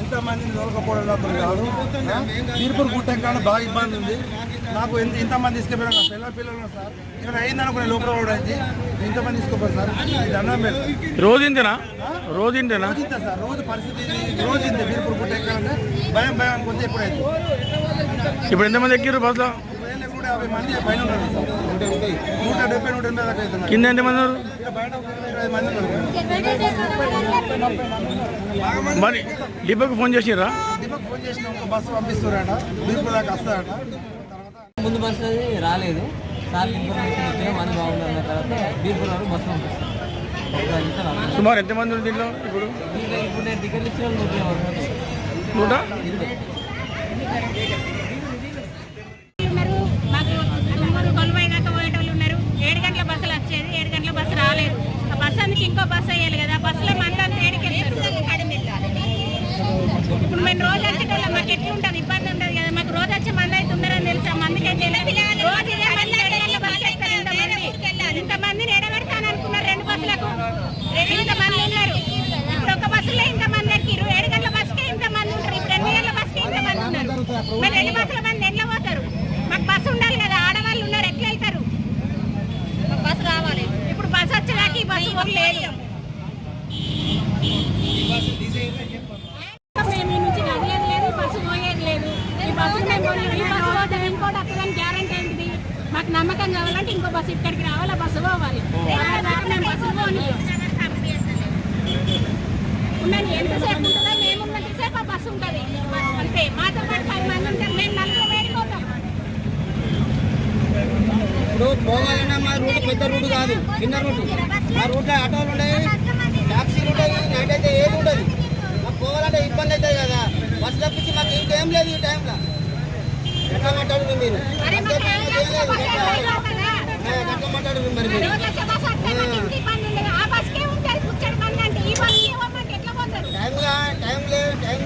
ఇంతమందిని దొరకపోవడం కాదు. తీర్పులు గుట్టెక్కడ బాగా ఇబ్బంది ఉంది. నాకు ఇంతమంది తీసుకుపోయినా నా పిల్లలు సార్ ఇక్కడ అయిందనుకునే లోపల కూడా అయింది. ఇంతమంది తీసుకోపోయి సార్ అన్నం రోజు ఇంతేనా సార్ రోజు పరిస్థితి రోజు ఇంతే. తీర్పులు గుట్టెక్కాలంటే భయం కొంచెం ఎప్పుడైతే ఇప్పుడు ఎంతమంది ఎక్కిరు బస్సులో? 150 మంది పైన ఉన్నారు సార్. 170-180 దాకా అవుతున్నారు. కింద ఎంతమంది ఉన్నారు? బయట 25 మంది ఉన్నారు. మరి డిపోకి ఫోన్ చేసిరా? డిపోకి ఫోన్ చేసిన ఒక బస్సు పంపిస్తారట, తీర్పు దాకా వస్తారట. ముందు బస్సు అది రాలేదు సార్, ఇన్ఫర్మేషన్ ఇచ్చిన మన బాగుందన్న తర్వాత బీర్పుల్ వరకు బస్సు పంపిస్తాను. సుమారు ఎంతమంది ఉంది దీంట్లో? ఇప్పుడు ఇప్పుడు నేను టికెట్లు ఇచ్చిన 120 7 గంటల బస్సులు వచ్చేది, 7 గంటల బస్సు రాలేదు. ఆ బస్సు అందుకు ఇంకో బస్సు అయ్యాలి కదా, బస్సులో మంది అంతా ఏడికెళ్తారు. ఇప్పుడు మేము రోజు వచ్చేటోళ్ళం, మాకు ఎట్లా ఉంటుంది, ఇబ్బంది ఉంటుంది కదా. మాకు రోజు వచ్చే మంది అయితే ఉన్నారని తెలుసా? మందికి రోజు ఇంతమందిని ఎడబెడతాను అనుకున్నారు. 2 బస్సులకు ఇంతమంది ఉన్నారు. ఇప్పుడు ఒక బస్సులో ఇంతమంది ఎక్కిరు. 7 గంటల బస్సుకే ఇంతమంది ఉంటారు. ఇప్పుడు 8 గంటల బస్సుకే ఇంతమంది ఉన్నారు. మరి 2 బస్సుల మంది ఎట్లా పోతారు? మాకు బస్సు ఉండాలి కదా, ఆడవాళ్ళు ఉన్నారు, ఎట్లా అవుతారు? బస్సు రావాలి. ఇప్పుడు బస్సు వచ్చేదాకా ఈ బస్సు లేదు. మేము ఈ నుంచి కదిలేదు లేదు, బస్సు పోయేది లేదు. ఈ బస్సు పోతే ఇంకోటి వస్తుందని గ్యారంటీ ఏంటిది? మాకు నమ్మకం కావాలంటే ఇంకో బస్సు ఇక్కడికి రావాలి, ఆ బస్సు పోవాలి. మేము బస్సు పోనీ ఉన్నది ఎంతసేపు ఉంటుందో మేము ఉన్నంతసేపు ఆ బస్సు ఉంటుంది అంతే. మాతో పాటు 10 మంది ఉంటారు, మేము 4 వేడిపోతాం. ఇప్పుడు పోవాలన్నా మా రూట్ పెద్ద రూట్ కాదు, చిన్న రూట్. ఆ రూట్లో ఆటోలు ఉన్నాయి, టాక్సీలు ఉంటాయి, నైట్ అయితే ఏది ఉండదు. మాకు పోవాలంటే ఇబ్బంది అవుతుంది కదా. బస్సు తప్పించి మాకు ఇంకేం లేదు ఈ టైంలో. ఎట్లా మాట్లాడుతుంది మీరు? ఎట్లా మాట్లాడుతుంది మరి మీరు? టైం లేదు, టైం